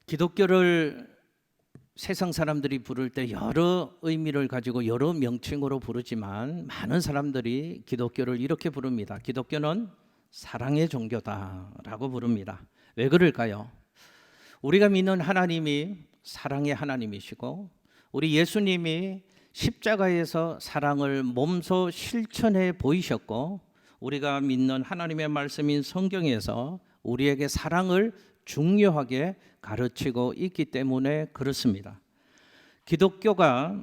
기독교를 세상 사람들이 부를 때 여러 의미를 가지고 여러 명칭으로 부르지만 많은 사람들이 기독교를 이렇게 부릅니다. 기독교는 사랑의 종교다라고 부릅니다. 왜 그럴까요? 우리가 믿는 하나님이 사랑의 하나님이시고 우리 예수님이 십자가에서 사랑을 몸소 실천해 보이셨고 우리가 믿는 하나님의 말씀인 성경에서 우리에게 사랑을 중요하게 가르치고 있기 때문에 그렇습니다. 기독교가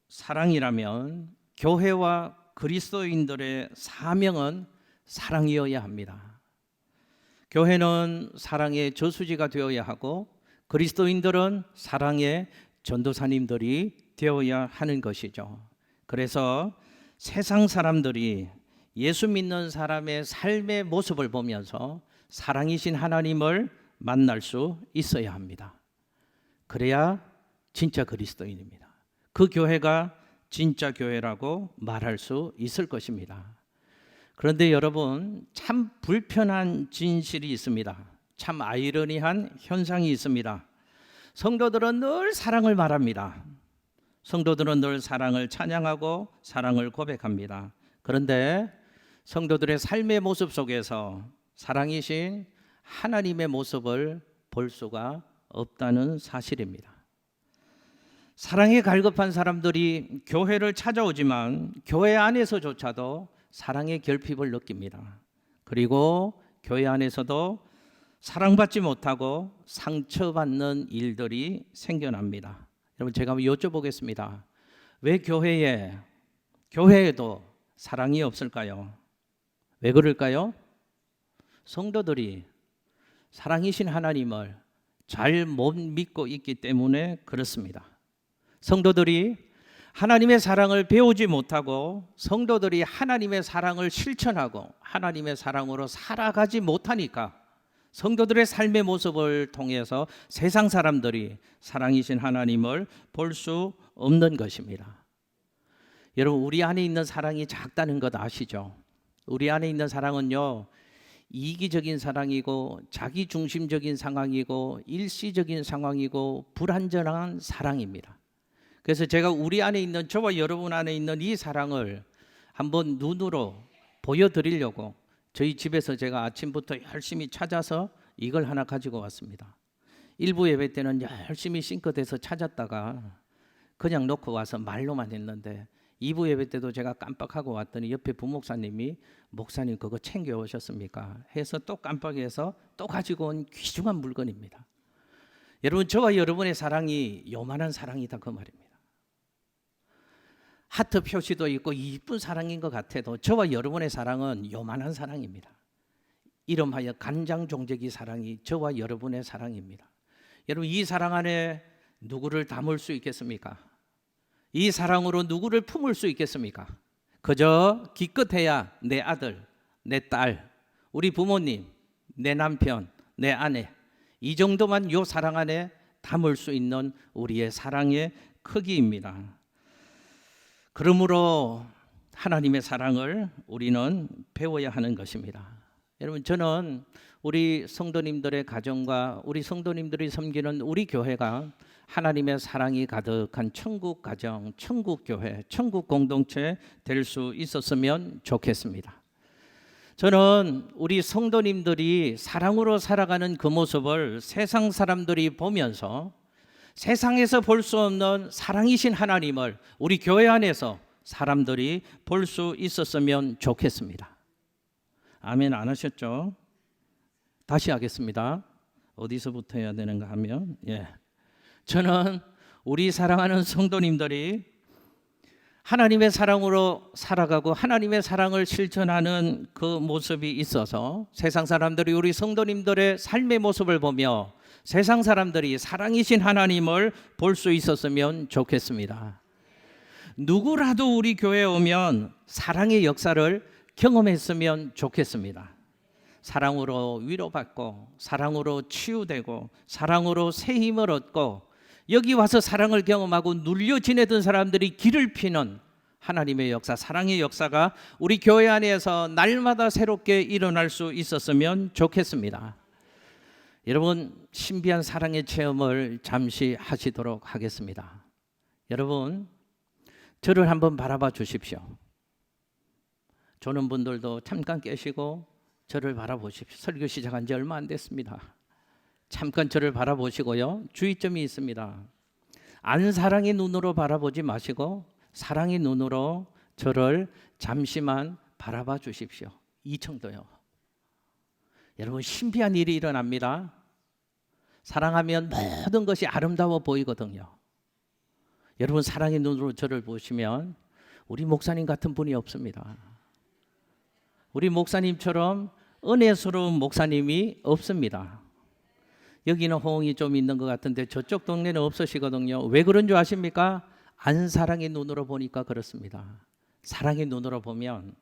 사랑이라면 교회와 그리스도인들의 사명은 사랑이어야 합니다. 교회는 사랑의 저수지가 되어야 하고 그리스도인들은 사랑의 전도사님들이 되어야 하는 것이죠. 그래서 세상 사람들이 예수 믿는 사람의 삶의 모습을 보면서 사랑이신 하나님을 만날 수 있어야 합니다. 그래야 진짜 그리스도인입니다. 그 교회가 진짜 교회라고 말할 수 있을 것입니다. 그런데 여러분, 참 불편한 진실이 있습니다. 참 아이러니한 현상이 있습니다. 성도들은 늘 사랑을 말합니다. 성도들은 늘 사랑을 찬양하고 사랑을 고백합니다. 그런데 성도들의 삶의 모습 속에서 사랑이신 하나님의 모습을 볼 수가 없다는 사실입니다. 사랑에 갈급한 사람들이 교회를 찾아오지만 교회 안에서조차도 사랑의 결핍을 느낍니다. 그리고 교회 안에서도 사랑받지 못하고 상처받는 일들이 생겨납니다. 여러분, 제가 한번 여쭤보겠습니다. 왜 교회에도 사랑이 없을까요? 왜 그럴까요? 성도들이 사랑이신 하나님을 잘 못 믿고 있기 때문에 그렇습니다. 성도들이 하나님의 사랑을 배우지 못하고 성도들이 하나님의 사랑을 실천하고 하나님의 사랑으로 살아가지 못하니까 성도들의 삶의 모습을 통해서 세상 사람들이 사랑이신 하나님을 볼 수 없는 것입니다. 여러분, 우리 안에 있는 사랑이 작다는 것 아시죠? 우리 안에 있는 사랑은요, 이기적인 사랑이고 자기중심적인 상황이고 일시적인 상황이고 불완전한 사랑입니다. 그래서 제가 우리 안에 있는, 저와 여러분 안에 있는 이 사랑을 한번 눈으로 보여드리려고 저희 집에서 제가 아침부터 열심히 찾아서 이걸 하나 가지고 왔습니다. 일부 예배 때는 열심히 싱크대에서 찾았다가 그냥 놓고 와서 말로만 했는데 2부 예배 때도 제가 깜빡하고 왔더니 옆에 부목사님이 목사님 그거 챙겨 오셨습니까? 해서 또 깜빡해서 또 가지고 온 귀중한 물건입니다. 여러분, 저와 여러분의 사랑이 요만한 사랑이다 그 말입니다. 하트 표시도 있고 이쁜 사랑인 것 같아도 저와 여러분의 사랑은 요만한 사랑입니다. 이름하여 간장종제기 사랑이 저와 여러분의 사랑입니다. 여러분, 이 사랑 안에 누구를 담을 수 있겠습니까? 이 사랑으로 누구를 품을 수 있겠습니까? 그저 기껏해야 내 아들, 내 딸, 우리 부모님, 내 남편, 내 아내, 이 정도만 이 사랑 안에 담을 수 있는 우리의 사랑의 크기입니다. 그러므로 하나님의 사랑을 우리는 배워야 하는 것입니다. 여러분, 저는 우리 성도님들의 가정과 우리 성도님들이 섬기는 우리 교회가 하나님의 사랑이 가득한 천국 가정, 천국 교회, 천국 공동체 될 수 있었으면 좋겠습니다. 저는 우리 성도님들이 사랑으로 살아가는 그 모습을 세상 사람들이 보면서 세상에서 볼 수 없는 사랑이신 하나님을 우리 교회 안에서 사람들이 볼 수 있었으면 좋겠습니다. 아멘 안 하셨죠? 다시 하겠습니다. 어디서부터 해야 되는가 하면 저는 우리 사랑하는 성도님들이 하나님의 사랑으로 살아가고 하나님의 사랑을 실천하는 그 모습이 있어서 세상 사람들이 우리 성도님들의 삶의 모습을 보며 세상 사람들이 사랑이신 하나님을 볼 수 있었으면 좋겠습니다. 누구라도 우리 교회에 오면 사랑의 역사를 경험했으면 좋겠습니다. 사랑으로 위로받고 사랑으로 치유되고 사랑으로 새 힘을 얻고 여기 와서 사랑을 경험하고 눌려 지내던 사람들이 길을 피는 하나님의 역사, 사랑의 역사가 우리 교회 안에서 날마다 새롭게 일어날 수 있었으면 좋겠습니다. 여러분 신비한 사랑의 체험을 잠시 하시도록 하겠습니다. 여러분 저를 한번 바라봐 주십시오. 조는 분들도 잠깐 깨시고 저를 바라보십시오. 설교 시작한 지 얼마 안 됐습니다. 잠깐 저를 바라보시고요. 주의점이 있습니다. 안 사랑의 눈으로 바라보지 마시고 사랑의 눈으로 저를 잠시만 바라봐 주십시오. 이 정도요. 여러분 신비한 일이 일어납니다. 사랑하면 모든 것이 아름다워 보이거든요. 여러분 사랑의 눈으로 저를 보시면 우리 목사님 같은 분이 없습니다. 우리 목사님처럼 은혜스러운 목사님이 없습니다. 여기는 호응이 좀 있는 것 같은데 저쪽 동네는 없으시거든요. 왜 그런 줄 아십니까? 안 사랑의 눈으로 보니까 그렇습니다. 사랑의 눈으로 보면,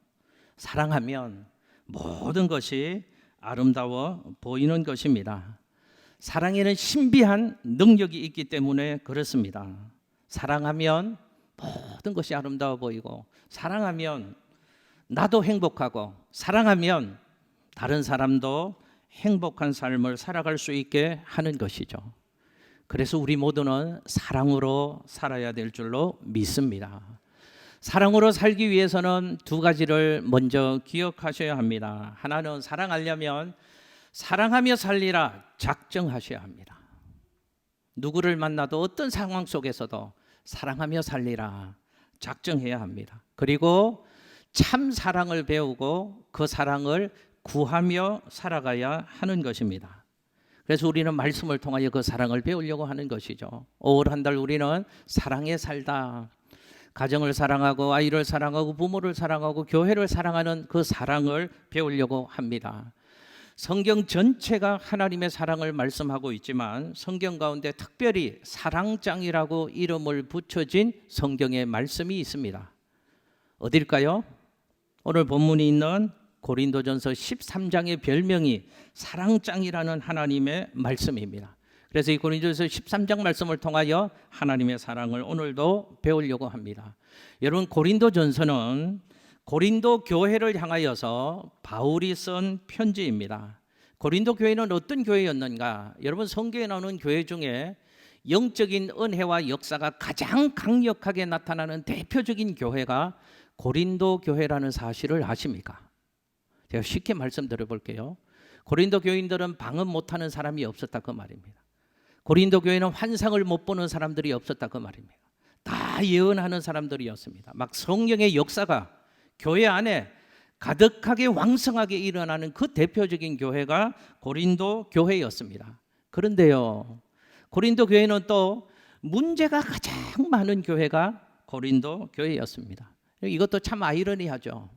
사랑하면 모든 것이 아름다워 보이는 것입니다. 사랑에는 신비한 능력이 있기 때문에 그렇습니다. 사랑하면 모든 것이 아름다워 보이고, 사랑하면 나도 행복하고, 사랑하면 다른 사람도 행복한 삶을 살아갈 수 있게 하는 것이죠. 그래서 우리 모두는 사랑으로 살아야 될 줄로 믿습니다. 사랑으로 살기 위해서는 두 가지를 먼저 기억하셔야 합니다. 하나는 사랑하려면 사랑하며 살리라 작정하셔야 합니다. 누구를 만나도 어떤 상황 속에서도 사랑하며 살리라 작정해야 합니다. 그리고 참 사랑을 배우고 그 사랑을 구하며 살아가야 하는 것입니다. 그래서 우리는 말씀을 통하여 그 사랑을 배우려고 하는 것이죠. 5월 한 달 우리는 사랑에 살다. 가정을 사랑하고 아이를 사랑하고 부모를 사랑하고 교회를 사랑하는 그 사랑을 배우려고 합니다. 성경 전체가 하나님의 사랑을 말씀하고 있지만 성경 가운데 특별히 사랑장이라고 이름을 붙여진 성경의 말씀이 있습니다. 어딜까요? 오늘 본문이 있는 고린도전서 13장의 별명이 사랑장이라는 하나님의 말씀입니다. 그래서 이 고린도전서 13장 말씀을 통하여 하나님의 사랑을 오늘도 배우려고 합니다. 여러분 고린도전서는 고린도 교회를 향하여서 바울이 쓴 편지입니다. 고린도 교회는 어떤 교회였는가? 여러분 성경에 나오는 교회 중에 영적인 은혜와 역사가 가장 강력하게 나타나는 대표적인 교회가 고린도 교회라는 사실을 아십니까? 제가 쉽게 말씀드려 볼게요. 고린도 교인들은 방언 못하는 사람이 없었다 그 말입니다. 고린도 교회는 환상을 못 보는 사람들이 없었다 그 말입니다. 다 예언하는 사람들이었습니다. 막 성령의 역사가 교회 안에 가득하게 왕성하게 일어나는 그 대표적인 교회가 고린도 교회였습니다. 그런데요, 고린도 교회는 또 문제가 가장 많은 교회가 고린도 교회였습니다. 이것도 참 아이러니하죠.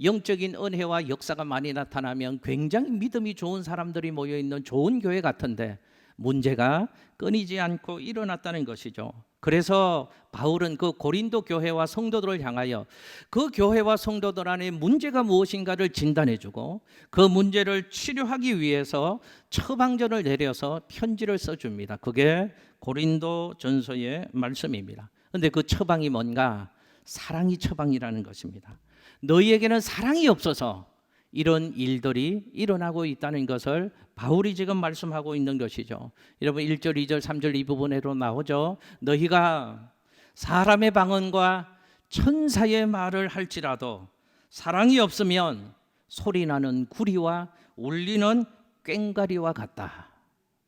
영적인 은혜와 역사가 많이 나타나면 굉장히 믿음이 좋은 사람들이 모여있는 좋은 교회 같은데 문제가 끊이지 않고 일어났다는 것이죠. 그래서 바울은 그 고린도 교회와 성도들을 향하여 그 교회와 성도들 안에 문제가 무엇인가를 진단해주고 그 문제를 치료하기 위해서 처방전을 내려서 편지를 써줍니다. 그게 고린도 전서의 말씀입니다. 그런데 그 처방이 뭔가? 사랑이 처방이라는 것입니다. 너희에게는 사랑이 없어서 이런 일들이 일어나고 있다는 것을 바울이 지금 말씀하고 있는 것이죠. 여러분 1절, 2절, 3절 이 부분에로 나오죠. 너희가 사람의 방언과 천사의 말을 할지라도 사랑이 없으면 소리나는 구리와 울리는 꽹과리와 같다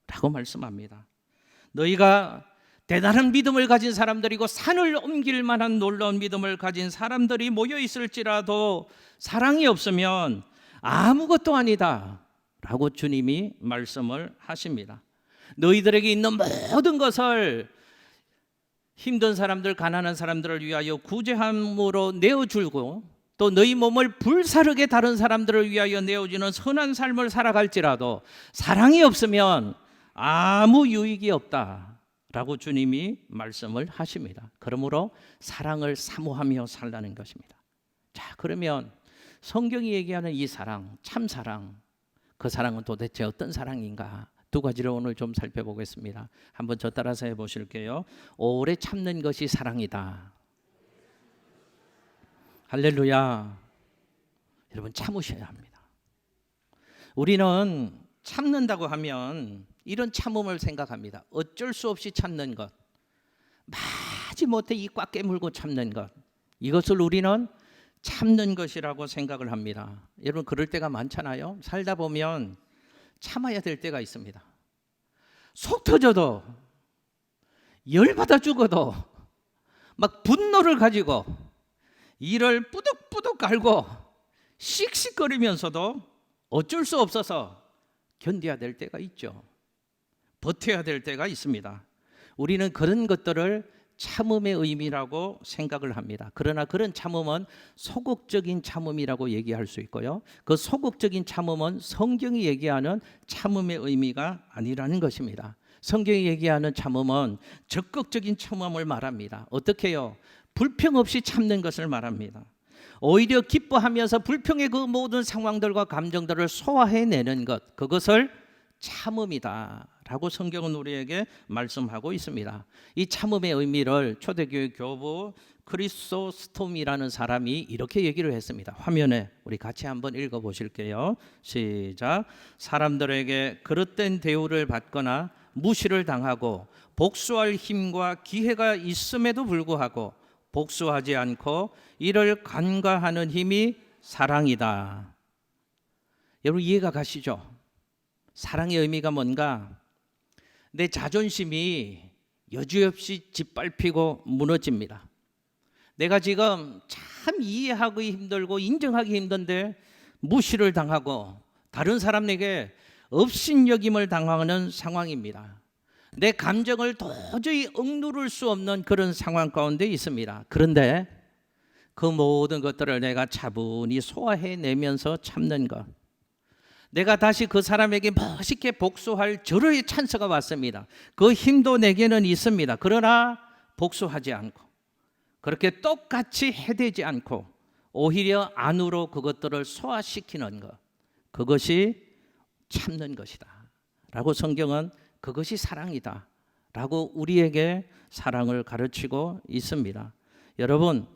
라고 말씀합니다. 너희가 대단한 믿음을 가진 사람들이고 산을 옮길 만한 놀라운 믿음을 가진 사람들이 모여 있을지라도 사랑이 없으면 아무것도 아니다 라고 주님이 말씀을 하십니다. 너희들에게 있는 모든 것을 힘든 사람들, 가난한 사람들을 위하여 구제함으로 내어주고 또 너희 몸을 불사르게 다른 사람들을 위하여 내어주는 선한 삶을 살아갈지라도 사랑이 없으면 아무 유익이 없다 라고 주님이 말씀을 하십니다. 그러므로 사랑을 사모하며 살라는 것입니다. 자, 그러면 성경이 얘기하는 이 사랑, 참 사랑, 그 사랑은 도대체 어떤 사랑인가? 두 가지를 오늘 좀 살펴보겠습니다. 한번 저 따라서 해보실게요. 오래 참는 것이 사랑이다. 할렐루야. 여러분 참으셔야 합니다. 우리는 참는다고 하면 이런 참음을 생각합니다. 어쩔 수 없이 참는 것, 마지못해 입 꽉 깨물고 참는 것, 이것을 우리는 참는 것이라고 생각을 합니다. 여러분 그럴 때가 많잖아요. 살다 보면 참아야 될 때가 있습니다. 속 터져도 열받아 죽어도 막 분노를 가지고 이를 뿌득뿌득 갈고 씩씩거리면서도 어쩔 수 없어서 견뎌야 될 때가 있죠. 버텨야 될 때가 있습니다. 우리는 그런 것들을 참음의 의미라고 생각을 합니다. 그러나 그런 참음은 소극적인 참음이라고 얘기할 수 있고요. 그 소극적인 참음은 성경이 얘기하는 참음의 의미가 아니라는 것입니다. 성경이 얘기하는 참음은 적극적인 참음을 말합니다. 어떻게 해요? 불평 없이 참는 것을 말합니다. 오히려 기뻐하면서 불평의 그 모든 상황들과 감정들을 소화해내는 것, 그것을 참음이다 라고 성경은 우리에게 말씀하고 있습니다. 이 참음의 의미를 초대교회 교부 크리소스톰이라는 사람이 이렇게 얘기를 했습니다. 화면에 우리 같이 한번 읽어보실게요. 시작. 사람들에게 그릇된 대우를 받거나 무시를 당하고 복수할 힘과 기회가 있음에도 불구하고 복수하지 않고 이를 간과하는 힘이 사랑이다. 여러분 이해가 가시죠? 사랑의 의미가 뭔가? 내 자존심이 여지없이 짓밟히고 무너집니다. 내가 지금 참 이해하기 힘들고 인정하기 힘든데 무시를 당하고 다른 사람에게 업신여김을 당하는 상황입니다. 내 감정을 도저히 억누를 수 없는 그런 상황 가운데 있습니다. 그런데 그 모든 것들을 내가 차분히 소화해내면서 참는 것, 내가 다시 그 사람에게 멋있게 복수할 절호의 찬스가 왔습니다. 그 힘도 내게는 있습니다. 그러나 복수하지 않고 그렇게 똑같이 해대지 않고 오히려 안으로 그것들을 소화시키는 것, 그것이 참는 것이다 라고 성경은 그것이 사랑이다 라고 우리에게 사랑을 가르치고 있습니다. 여러분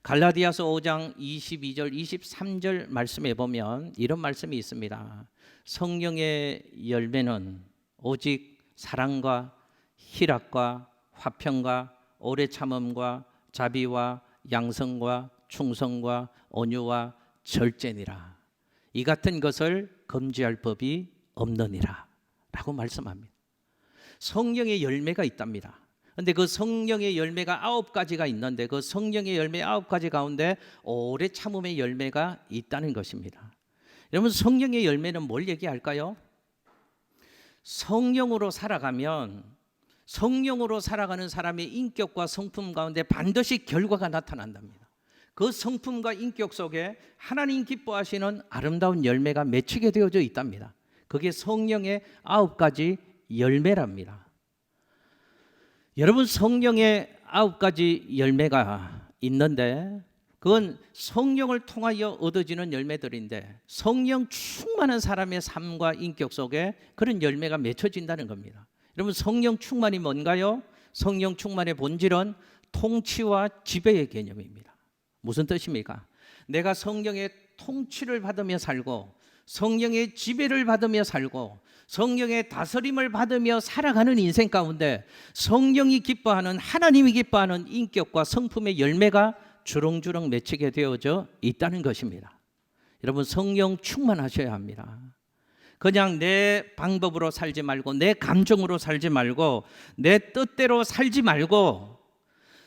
갈라디아서 5장 22절 23절 말씀에 보면 이런 말씀이 있습니다. 성령의 열매는 오직 사랑과 희락과 화평과 오래 참음과 자비와 양성과 충성과 온유와 절제니라. 이 같은 것을 금지할 법이 없느니라 라고 말씀합니다. 성령의 열매가 있답니다. 그런데 그 성령의 열매가 9가지가 있는데 그 성령의 열매 9가지 가운데 오래 참음의 열매가 있다는 것입니다. 여러분 성령의 열매는 뭘 얘기할까요? 성령으로 살아가면 성령으로 살아가는 사람의 인격과 성품 가운데 반드시 결과가 나타난답니다. 그 성품과 인격 속에 하나님 기뻐하시는 아름다운 열매가 맺히게 되어져 있답니다. 그게 성령의 9가지 열매랍니다. 여러분 성령의 9가지 열매가 있는데 그건 성령을 통하여 얻어지는 열매들인데 성령 충만한 사람의 삶과 인격 속에 그런 열매가 맺혀진다는 겁니다. 여러분 성령 충만이 뭔가요? 성령 충만의 본질은 통치와 지배의 개념입니다. 무슨 뜻입니까? 내가 성령의 통치를 받으며 살고 성령의 지배를 받으며 살고 성령의 다스림을 받으며 살아가는 인생 가운데 성령이 기뻐하는 하나님이 기뻐하는 인격과 성품의 열매가 주렁주렁 맺히게 되어져 있다는 것입니다. 여러분 성령 충만하셔야 합니다. 그냥 내 방법으로 살지 말고 내 감정으로 살지 말고 내 뜻대로 살지 말고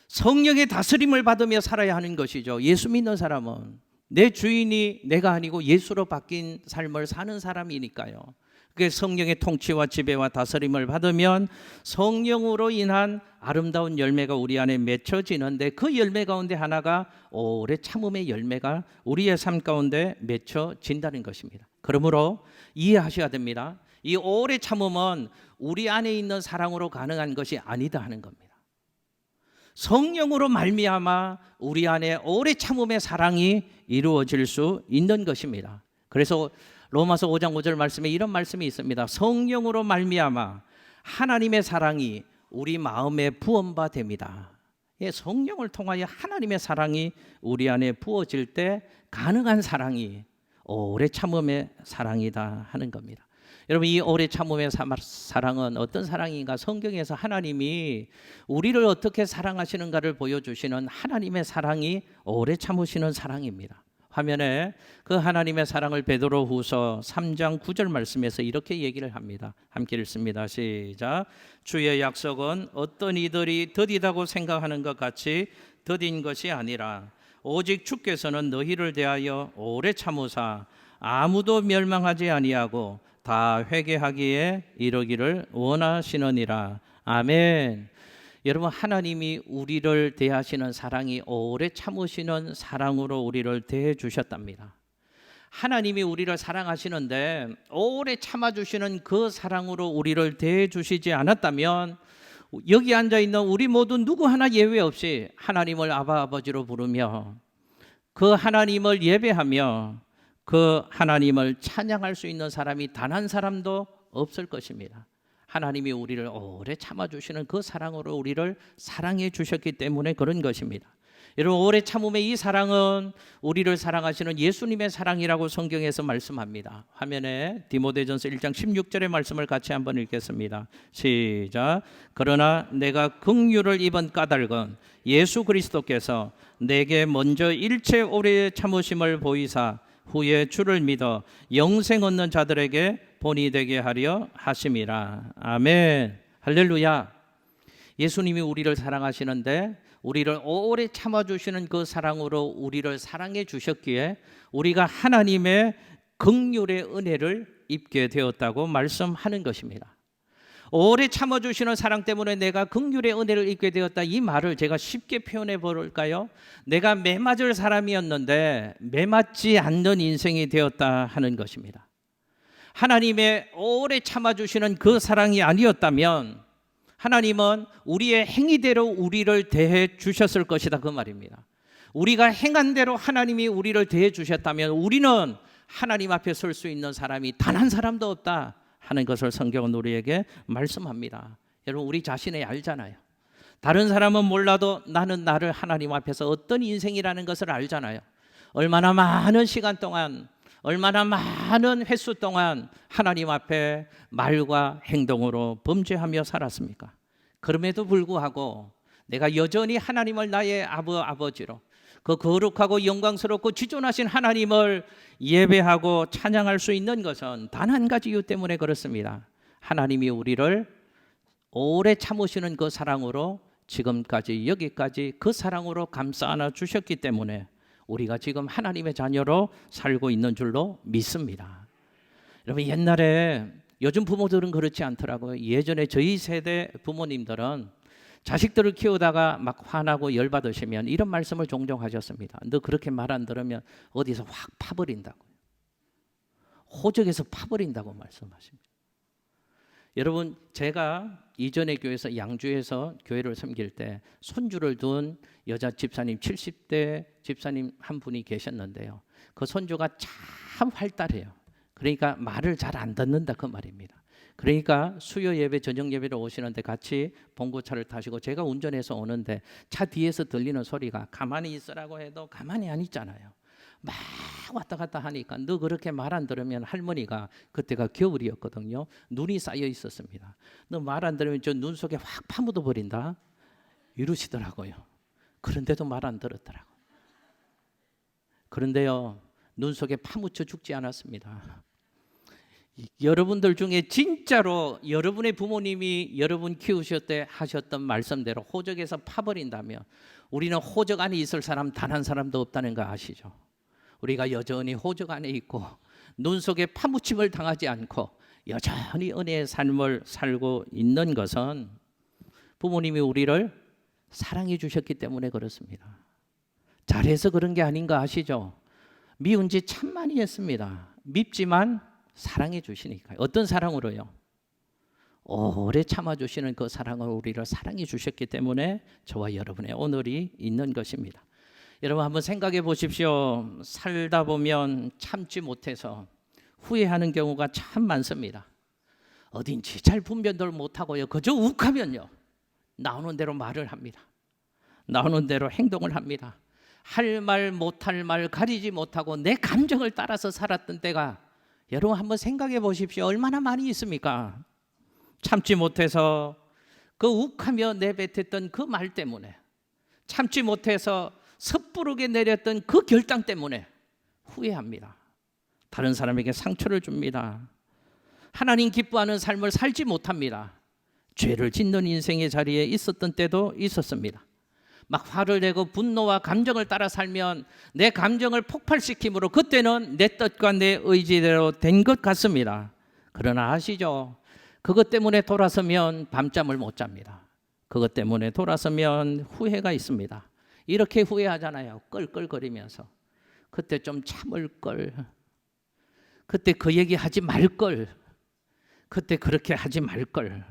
성령의 다스림을 받으며 살아야 하는 것이죠. 예수 믿는 사람은 내 주인이 내가 아니고 예수로 바뀐 삶을 사는 사람이니까요. 그게 성령의 통치와 지배와 다스림을 받으면 성령으로 인한 아름다운 열매가 우리 안에 맺혀지는데 그 열매 가운데 하나가 오래 참음의 열매가 우리의 삶 가운데 맺혀진다는 것입니다. 그러므로 이해하셔야 됩니다. 이 오래 참음은 우리 안에 있는 사랑으로 가능한 것이 아니다 하는 겁니다. 성령으로 말미암아 우리 안에 오래 참음의 사랑이 이루어질 수 있는 것입니다. 그래서 로마서 5장 5절 말씀에 이런 말씀이 있습니다. 성령으로 말미암아 하나님의 사랑이 우리 마음에 부음바 됩니다. 성령을 통하여 하나님의 사랑이 우리 안에 부어질 때 가능한 사랑이 오래 참음의 사랑이다 하는 겁니다. 여러분, 이 오래 참음의 사랑은 어떤 사랑인가? 성경에서 하나님이 우리를 어떻게 사랑하시는가를 보여주시는 하나님의 사랑이 오래 참으시는 사랑입니다. 화면에 그 하나님의 사랑을 베드로후서 3장 9절 말씀에서 이렇게 얘기를 합니다. 함께 읽습니다. 시작. 주의 약속은 어떤 이들이 더디다고 생각하는 것 같이 더딘 것이 아니라 오직 주께서는 너희를 대하여 오래 참으사 아무도 멸망하지 아니하고 다 회개하기에 이르기를 원하시느니라. 아멘. 여러분, 하나님이 우리를 대하시는 사랑이 오래 참으시는 사랑으로 우리를 대해 주셨답니다. 하나님이 우리를 사랑하시는데 오래 참아주시는 그 사랑으로 우리를 대해 주시지 않았다면 여기 앉아있는 우리 모두 누구 하나 예외 없이 하나님을 아바 아버지로 부르며 그 하나님을 예배하며 그 하나님을 찬양할 수 있는 사람이 단 한 사람도 없을 것입니다. 하나님이 우리를 오래 참아주시는 그 사랑으로 우리를 사랑해 주셨기 때문에 그런 것입니다. 여러분, 오래 참음의 이 사랑은 우리를 사랑하시는 예수님의 사랑이라고 성경에서 말씀합니다. 화면에 디모데전서 1장 16절의 말씀을 같이 한번 읽겠습니다. 시작. 그러나 내가 긍휼을 입은 까닭은 예수 그리스도께서 내게 먼저 일체 오래 참으심을 보이사 후에 주를 믿어 영생 얻는 자들에게 본이 되게 하려 하심이라. 아멘. 할렐루야. 예수님이 우리를 사랑하시는데 우리를 오래 참아주시는 그 사랑으로 우리를 사랑해 주셨기에 우리가 하나님의 긍휼의 은혜를 입게 되었다고 말씀하는 것입니다. 오래 참아주시는 사랑 때문에 내가 긍휼의 은혜를 입게 되었다, 이 말을 제가 쉽게 표현해 볼까요? 내가 매맞을 사람이었는데 매맞지 않는 인생이 되었다 하는 것입니다. 하나님의 오래 참아주시는 그 사랑이 아니었다면 하나님은 우리의 행위대로 우리를 대해 주셨을 것이다, 그 말입니다. 우리가 행한 대로 하나님이 우리를 대해 주셨다면 우리는 하나님 앞에 설 수 있는 사람이 단 한 사람도 없다 하는 것을 성경은 우리에게 말씀합니다. 여러분, 우리 자신이 알잖아요. 다른 사람은 몰라도 나는 나를 하나님 앞에서 어떤 인생이라는 것을 알잖아요. 얼마나 많은 시간 동안, 얼마나 많은 횟수 동안 하나님 앞에 말과 행동으로 범죄하며 살았습니까? 그럼에도 불구하고 내가 여전히 하나님을 나의 아버지로, 그 거룩하고 영광스럽고 지존하신 하나님을 예배하고 찬양할 수 있는 것은 단 한 가지 이유 때문에 그렇습니다. 하나님이 우리를 오래 참으시는 그 사랑으로 지금까지 여기까지 그 사랑으로 감싸 안아 주셨기 때문에 우리가 지금 하나님의 자녀로 살고 있는 줄로 믿습니다. 여러분, 옛날에, 요즘 부모들은 그렇지 않더라고요. 예전에 저희 세대 부모님들은 자식들을 키우다가 막 화나고 열받으시면 이런 말씀을 종종 하셨습니다. 너 그렇게 말 안 들으면 어디서 확 파버린다고, 호적에서 파버린다고 말씀하십니다. 여러분, 제가 이전의 교회에서 양주에서 교회를 섬길 때 손주를 둔 여자 집사님, 70대 집사님 한 분이 계셨는데요. 그 손주가 참 활달해요. 그러니까 말을 잘 안 듣는다, 그 말입니다. 그러니까 수요 예배, 저녁 예배를 오시는데 같이 봉고차를 타시고 제가 운전해서 오는데 차 뒤에서 들리는 소리가 가만히 있으라고 해도 가만히 안 있잖아요. 막 왔다 갔다 하니까 너 그렇게 말 안 들으면, 할머니가 그때가 겨울이었거든요. 눈이 쌓여 있었습니다. 너 말 안 들으면 저 눈 속에 확 파묻어 버린다 이러시더라고요. 그런데도 말 안 들었더라고요. 그런데요, 눈 속에 파묻혀 죽지 않았습니다. 여러분들 중에 진짜로 여러분의 부모님이 여러분 키우실 때 하셨던 말씀대로 호적에서 파버린다면 우리는 호적 안에 있을 사람 단 한 사람도 없다는 거 아시죠? 우리가 여전히 호적 안에 있고 눈 속에 파묻힘을 당하지 않고 여전히 은혜의 삶을 살고 있는 것은 부모님이 우리를 사랑해 주셨기 때문에 그렇습니다. 잘해서 그런 게 아닌가 아시죠? 미운 짓 참 많이 했습니다. 밉지만 사랑해 주시니까요. 어떤 사랑으로요? 오래 참아주시는 그 사랑으로 우리를 사랑해 주셨기 때문에 저와 여러분의 오늘이 있는 것입니다. 여러분, 한번 생각해 보십시오. 살다 보면 참지 못해서 후회하는 경우가 참 많습니다. 어딘지 잘 분별도 못하고요, 그저 욱하면요 나오는 대로 말을 합니다. 나오는 대로 행동을 합니다. 할 말 못할 말 가리지 못하고 내 감정을 따라서 살았던 때가 여러분 한번 생각해 보십시오. 얼마나 많이 있습니까? 참지 못해서 그 욱하며 내뱉었던 그 말 때문에, 참지 못해서 섣부르게 내렸던 그 결단 때문에 후회합니다. 다른 사람에게 상처를 줍니다. 하나님 기뻐하는 삶을 살지 못합니다. 죄를 짓는 인생의 자리에 있었던 때도 있었습니다. 막 화를 내고 분노와 감정을 따라 살면 내 감정을 폭발시킴으로 그때는 내 뜻과 내 의지대로 된 것 같습니다. 그러나 아시죠? 그것 때문에 돌아서면 밤잠을 못 잡니다. 그것 때문에 돌아서면 후회가 있습니다. 이렇게 후회하잖아요. 껄껄거리면서. 그때 좀 참을 걸. 그때 그 얘기 하지 말 걸. 그때 그렇게 하지 말 걸.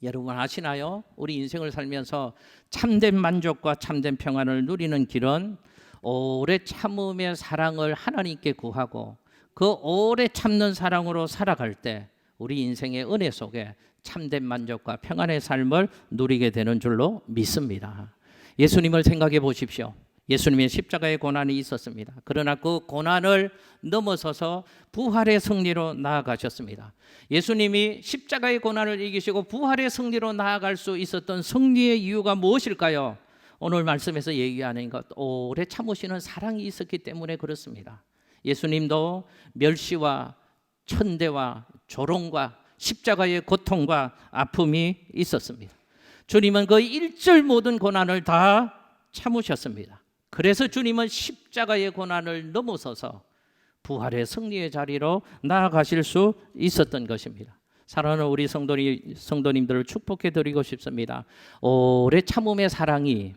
여러분 아시나요? 우리 인생을 살면서 참된 만족과 참된 평안을 누리는 길은 오래 참음의 사랑을 하나님께 구하고 그 오래 참는 사랑으로 살아갈 때 우리 인생의 은혜 속에 참된 만족과 평안의 삶을 누리게 되는 줄로 믿습니다. 예수님을 생각해 보십시오. 예수님의 십자가의 고난이 있었습니다. 그러나 그 고난을 넘어서서 부활의 승리로 나아가셨습니다. 예수님이 십자가의 고난을 이기시고 부활의 승리로 나아갈 수 있었던 승리의 이유가 무엇일까요? 오늘 말씀에서 얘기하는 것, 오래 참으시는 사랑이 있었기 때문에 그렇습니다. 예수님도 멸시와 천대와 조롱과 십자가의 고통과 아픔이 있었습니다. 주님은 그 일절 모든 고난을 다 참으셨습니다. 그래서 주님은 십자가의 고난을 넘어서서 부활의 승리의 자리로 나아가실 수 있었던 것입니다. 사랑하는 우리 성도님들을 축복해 드리고 싶습니다. 오래 참음의 사랑이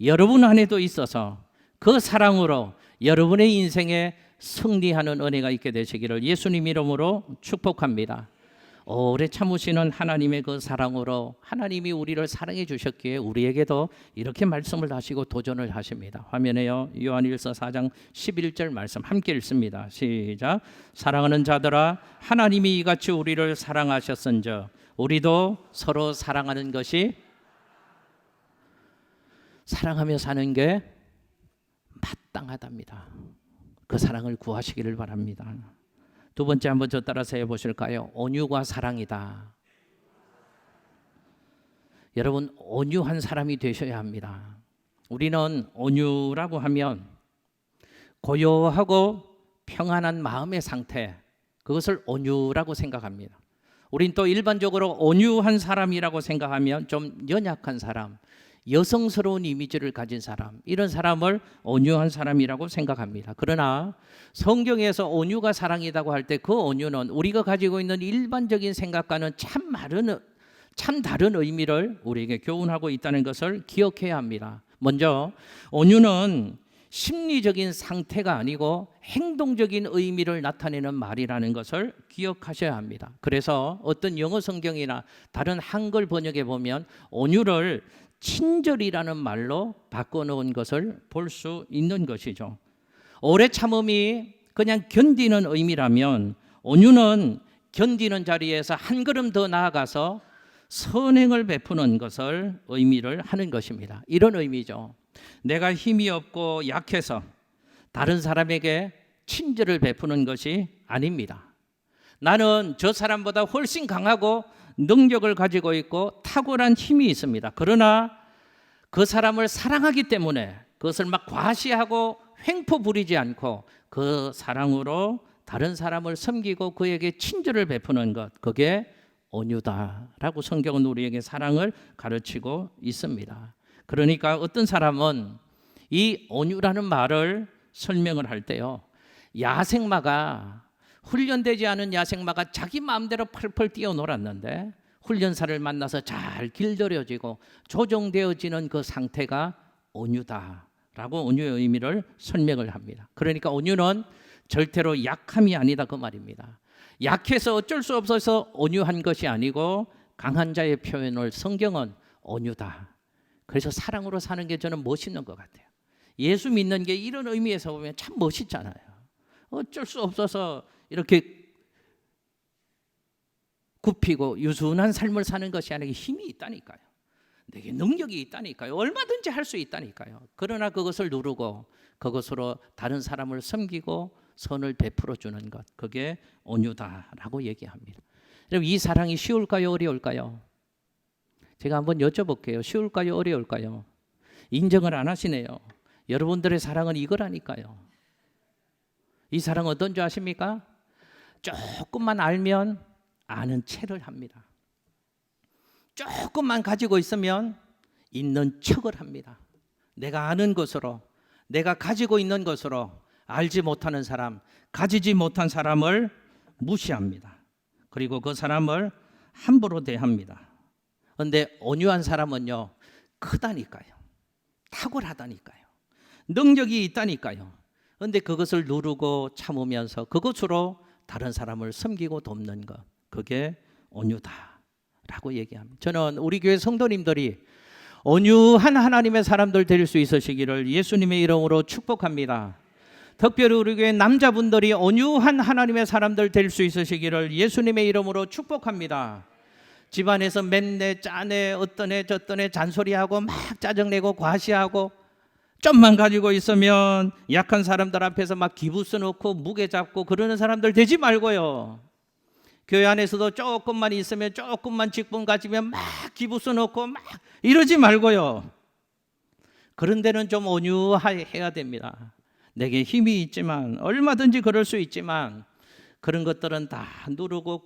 여러분 안에도 있어서 그 사랑으로 여러분의 인생에 승리하는 은혜가 있게 되시기를 예수님 이름으로 축복합니다. 오래 참으시는 하나님의 그 사랑으로 하나님이 우리를 사랑해 주셨기에 우리에게도 이렇게 말씀을 하시고 도전을 하십니다. 화면에요. 요한일서 4장 11절 말씀 함께 읽습니다. 시작. 사랑하는 자들아 하나님이 이같이 우리를 사랑하셨은즉 우리도 서로 사랑하는 것이 사랑하며 사는 게 마땅하답니다. 그 사랑을 구하시기를 바랍니다. 두 번째 한번 저 따라서 해보실까요? 온유가 사랑이다. 여러분 온유한 사람이 되셔야 합니다. 우리는 온유라고 하면 고요하고 평안한 마음의 상태, 그것을 온유라고 생각합니다. 우린 또 일반적으로 온유한 사람이라고 생각하면 좀 연약한 사람, 여성스러운 이미지를 가진 사람, 이런 사람을 온유한 사람이라고 생각합니다. 그러나 성경에서 온유가 사랑이라고 할 때 그 온유는 우리가 가지고 있는 일반적인 생각과는 참 다른 의미를 우리에게 교훈하고 있다는 것을 기억해야 합니다. 먼저 온유는 심리적인 상태가 아니고 행동적인 의미를 나타내는 말이라는 것을 기억하셔야 합니다. 그래서 어떤 영어 성경이나 다른 한글 번역에 보면 온유를 친절이라는 말로 바꿔놓은 것을 볼 수 있는 것이죠. 오래 참음이 그냥 견디는 의미라면 온유는 견디는 자리에서 한 걸음 더 나아가서 선행을 베푸는 것을 의미를 하는 것입니다. 이런 의미죠. 내가 힘이 없고 약해서 다른 사람에게 친절을 베푸는 것이 아닙니다. 나는 저 사람보다 훨씬 강하고 능력을 가지고 있고 탁월한 힘이 있습니다. 그러나 그 사람을 사랑하기 때문에 그것을 막 과시하고 횡포 부리지 않고 그 사랑으로 다른 사람을 섬기고 그에게 친절을 베푸는 것, 그게 온유다라고 성경은 우리에게 사랑을 가르치고 있습니다. 그러니까 어떤 사람은 이 온유라는 말을 설명을 할 때요, 야생마가 훈련되지 않은 야생마가 자기 마음대로 펄펄 뛰어놀았는데 훈련사를 만나서 잘 길들여지고 조정되어지는 그 상태가 온유다라고 온유의 의미를 설명을 합니다. 그러니까 온유는 절대로 약함이 아니다 그 말입니다. 약해서 어쩔 수 없어서 온유한 것이 아니고 강한 자의 표현을 성경은 온유다. 그래서 사랑으로 사는 게 저는 멋있는 것 같아요. 예수 믿는 게 이런 의미에서 보면 참 멋있잖아요. 어쩔 수 없어서 이렇게 굽히고 유순한 삶을 사는 것이 아니라 힘이 있다니까요. 내게 능력이 있다니까요. 얼마든지 할 수 있다니까요. 그러나 그것을 누르고 그것으로 다른 사람을 섬기고 선을 베풀어 주는 것, 그게 온유다라고 얘기합니다. 여러분, 이 사랑이 쉬울까요, 어려울까요? 제가 한번 여쭤볼게요. 쉬울까요, 어려울까요? 인정을 안 하시네요. 여러분들의 사랑은 이거라니까요. 이 사랑 어떤 줄 아십니까? 조금만 알면 아는 체를 합니다. 조금만 가지고 있으면 있는 척을 합니다. 내가 아는 것으로, 내가 가지고 있는 것으로 알지 못하는 사람, 가지지 못한 사람을 무시합니다. 그리고 그 사람을 함부로 대합니다. 그런데 온유한 사람은요, 크다니까요. 탁월하다니까요. 능력이 있다니까요. 그런데 그것을 누르고 참으면서 그것으로 다른 사람을 섬기고 돕는 것, 그게 온유다라고 얘기합니다. 저는 우리 교회 성도님들이 온유한 하나님의 사람들 될 수 있으시기를 예수님의 이름으로 축복합니다. 특별히 우리 교회 남자분들이 온유한 하나님의 사람들 될 수 있으시기를 예수님의 이름으로 축복합니다. 집안에서 맨내 짜내 어떤 애 저떤 애 잔소리하고 막 짜증내고 과시하고 좀만 가지고 있으면 약한 사람들 앞에서 막 기부스 놓고 무게 잡고 그러는 사람들 되지 말고요. 교회 안에서도 조금만 있으면 조금만 직분 가지면 막 기부스 놓고 막 이러지 말고요. 그런 데는 좀 온유해야 됩니다. 내게 힘이 있지만 얼마든지 그럴 수 있지만 그런 것들은 다 누르고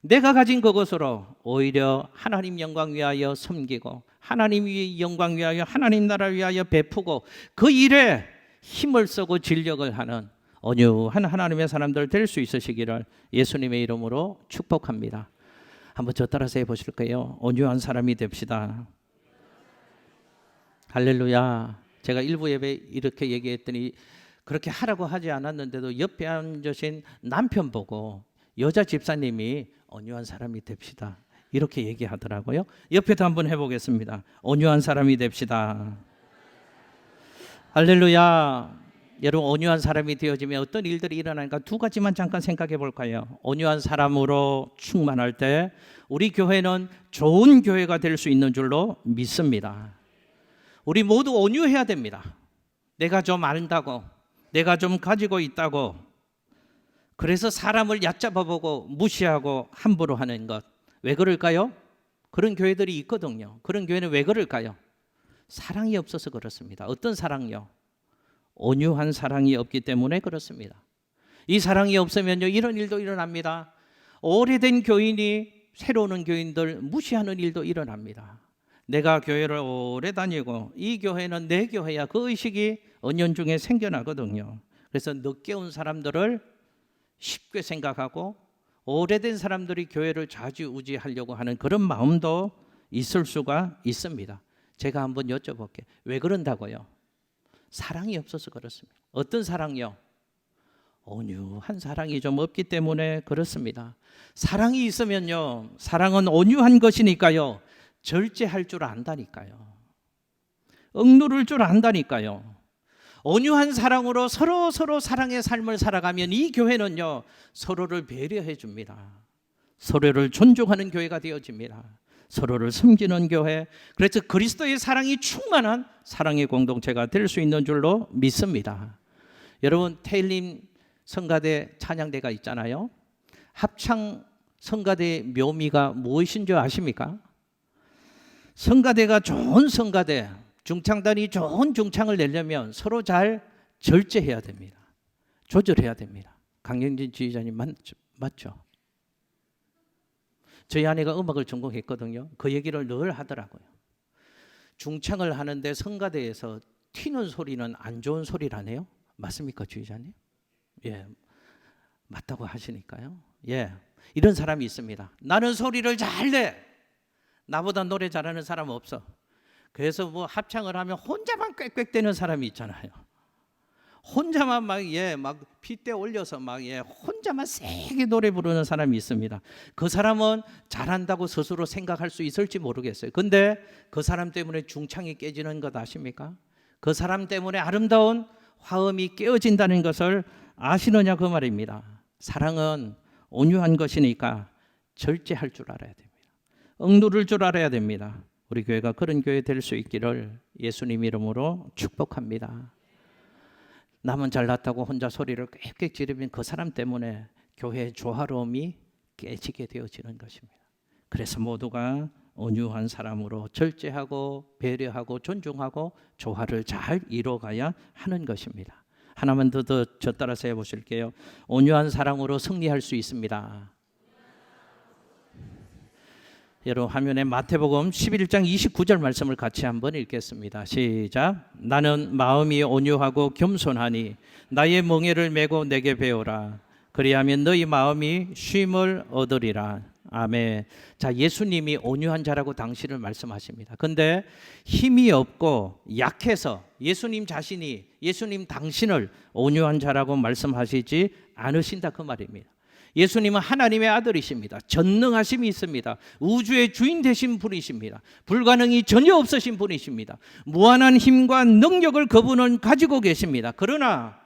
내가 가진 그것으로 오히려 하나님 영광 위하여 섬기고 하나님 영광 위하여 하나님 나라 위하여 베푸고 그 일에 힘을 쓰고 진력을 하는 온유한 하나님의 사람들 될 수 있으시기를 예수님의 이름으로 축복합니다. 한번 저 따라서 해보실까요? 온유한 사람이 됩시다. 할렐루야. 제가 일부 예배 이렇게 얘기했더니 그렇게 하라고 하지 않았는데도 옆에 앉으신 남편 보고 여자 집사님이 온유한 사람이 됩시다 이렇게 얘기하더라고요. 옆에도 한번 해보겠습니다. 온유한 사람이 됩시다. 할렐루야. 여러분, 온유한 사람이 되어지면 어떤 일들이 일어나니까 두 가지만 잠깐 생각해 볼까요? 온유한 사람으로 충만할 때 우리 교회는 좋은 교회가 될 수 있는 줄로 믿습니다. 우리 모두 온유해야 됩니다. 내가 좀 안다고, 내가 좀 가지고 있다고, 그래서 사람을 얕잡아보고 무시하고 함부로 하는 것, 왜 그럴까요? 그런 교회들이 있거든요. 그런 교회는 왜 그럴까요? 사랑이 없어서 그렇습니다. 어떤 사랑요? 온유한 사랑이 없기 때문에 그렇습니다. 이 사랑이 없으면요, 이런 일도 일어납니다. 오래된 교인이 새로 오는 교인들 무시하는 일도 일어납니다. 내가 교회를 오래 다니고 이 교회는 내 교회야, 그 의식이 은연중에 생겨나거든요. 그래서 늦게 온 사람들을 쉽게 생각하고 오래된 사람들이 교회를 좌지우지하려고 하는 그런 마음도 있을 수가 있습니다. 제가 한번 여쭤볼게요. 왜 그런다고요? 사랑이 없어서 그렇습니다. 어떤 사랑요? 온유한 사랑이 좀 없기 때문에 그렇습니다. 사랑이 있으면요, 사랑은 온유한 것이니까요, 절제할 줄 안다니까요. 억누를 줄 안다니까요. 온유한 사랑으로 서로 사랑의 삶을 살아가면 이 교회는요, 서로를 배려해 줍니다. 서로를 존중하는 교회가 되어집니다. 서로를 섬기는 교회, 그래서 그리스도의 사랑이 충만한 사랑의 공동체가 될 수 있는 줄로 믿습니다. 여러분, 태일림 성가대 찬양대가 있잖아요. 합창 성가대의 묘미가 무엇인 줄 아십니까? 성가대가 좋은 성가대, 중창단이 좋은 중창을 내려면 서로 잘 절제해야 됩니다. 조절해야 됩니다. 강영진 지휘자님 맞죠? 저희 아내가 음악을 전공했거든요. 그 얘기를 늘 하더라고요. 중창을 하는데 성가대에서 튀는 소리는 안 좋은 소리라네요. 맞습니까, 지휘자님? 예, 맞다고 하시니까요. 예, 이런 사람이 있습니다. 나는 소리를 잘 내. 나보다 노래 잘하는 사람 없어. 그래서 뭐 합창을 하면 혼자만 꽥꽥대는 사람이 있잖아요. 혼자만 막 핏대 올려서 혼자만 세게 노래 부르는 사람이 있습니다. 그 사람은 잘한다고 스스로 생각할 수 있을지 모르겠어요. 근데 그 사람 때문에 중창이 깨지는 것 아십니까? 그 사람 때문에 아름다운 화음이 깨어진다는 것을 아시느냐 그 말입니다. 사랑은 온유한 것이니까 절제할 줄 알아야 됩니다. 억누를 줄 알아야 됩니다. 우리 교회가 그런 교회 될 수 있기를 예수님 이름으로 축복합니다. 남은 잘났다고 혼자 소리를 꽥꽥 지르면 그 사람 때문에 교회의 조화로움이 깨지게 되어지는 것입니다. 그래서 모두가 온유한 사람으로 절제하고 배려하고 존중하고 조화를 잘 이뤄가야 하는 것입니다. 하나만 더 저 따라서 해보실게요. 온유한 사랑으로 승리할 수 있습니다. 여러분 화면에 마태복음 11장 29절 말씀을 같이 한번 읽겠습니다. 시작. 나는 마음이 온유하고 겸손하니 나의 멍에를 메고 내게 배우라. 그리하면 너희 마음이 쉼을 얻으리라. 아멘. 자, 예수님이 온유한 자라고 당신을 말씀하십니다. 근데 힘이 없고 약해서 예수님 자신이, 예수님 당신을 온유한 자라고 말씀하시지 않으신다 그 말입니다. 예수님은 하나님의 아들이십니다. 전능하심이 있습니다. 우주의 주인 되신 분이십니다. 불가능이 전혀 없으신 분이십니다. 무한한 힘과 능력을 그분은 가지고 계십니다. 그러나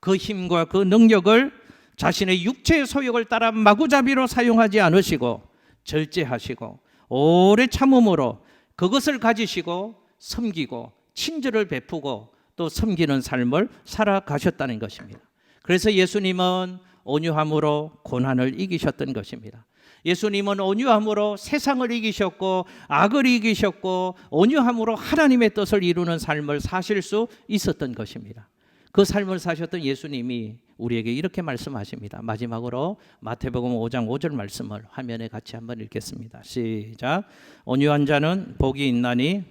그 힘과 그 능력을 자신의 육체의 소욕을 따라 마구잡이로 사용하지 않으시고 절제하시고 오래 참음으로 그것을 가지시고 섬기고 친절을 베푸고 또 섬기는 삶을 살아가셨다는 것입니다. 그래서 예수님은 온유함으로 고난을 이기셨던 것입니다. 예수님은 온유함으로 세상을 이기셨고 악을 이기셨고 온유함으로 하나님의 뜻을 이루는 삶을 사실 수 있었던 것입니다. 그 삶을 사셨던 예수님이 우리에게 이렇게 말씀하십니다. 마지막으로 마태복음 5장 5절 말씀을 화면에 같이 한번 읽겠습니다. 시작. 온유한 자는 복이 있나니.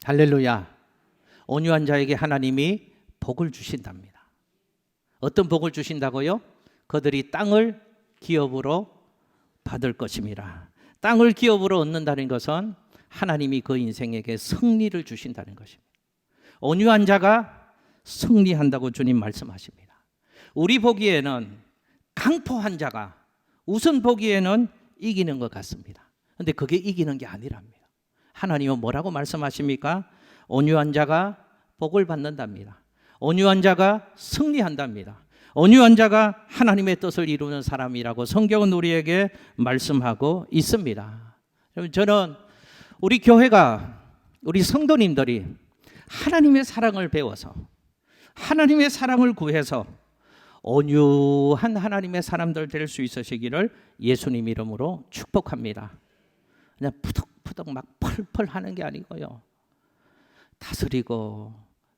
할렐루야. 온유한 자에게 하나님이 복을 주신답니다. 어떤 복을 주신다고요? 그들이 땅을 기업으로 받을 것입니다. 땅을 기업으로 얻는다는 것은 하나님이 그 인생에게 승리를 주신다는 것입니다. 온유한 자가 승리한다고 주님 말씀하십니다. 우리 보기에는 강포한 자가 우선 보기에는 이기는 것 같습니다. 그런데 그게 이기는 게 아니랍니다. 하나님은 뭐라고 말씀하십니까? 온유한 자가 복을 받는답니다. 온유한 자가 승리한답니다. 온유한 자가 하나님의 뜻을 이루는 사람이라고 성경은 우리에게 말씀하고 있습니다. 저는 우리 교회가, 우리 성도님들이 하나님의 사랑을 배워서 하나님의 사랑을 구해서 온유한 하나님의 사람들 될 수 있으시기를 예수님 이름으로 축복합니다. 그냥 푸덕푸덕 막 펄펄 하는 게 아니고요. 다스리고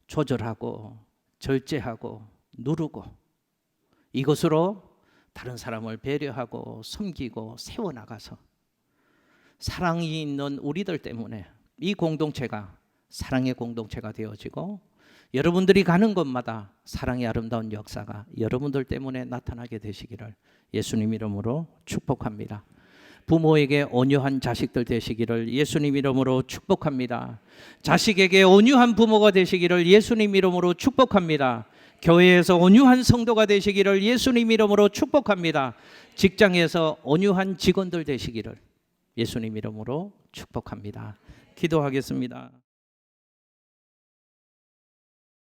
조절하고 절제하고 누르고 이것으로 다른 사람을 배려하고 섬기고 세워나가서 사랑이 있는 우리들 때문에 이 공동체가 사랑의 공동체가 되어지고 여러분들이 가는 곳마다 사랑의 아름다운 역사가 여러분들 때문에 나타나게 되시기를 예수님 이름으로 축복합니다. 부모에게 온유한 자식들 되시기를 예수님 이름으로 축복합니다. 자식에게 온유한 부모가 되시기를 예수님 이름으로 축복합니다. 교회에서 온유한 성도가 되시기를 예수님 이름으로 축복합니다. 직장에서 온유한 직원들 되시기를 예수님 이름으로 축복합니다. 기도하겠습니다.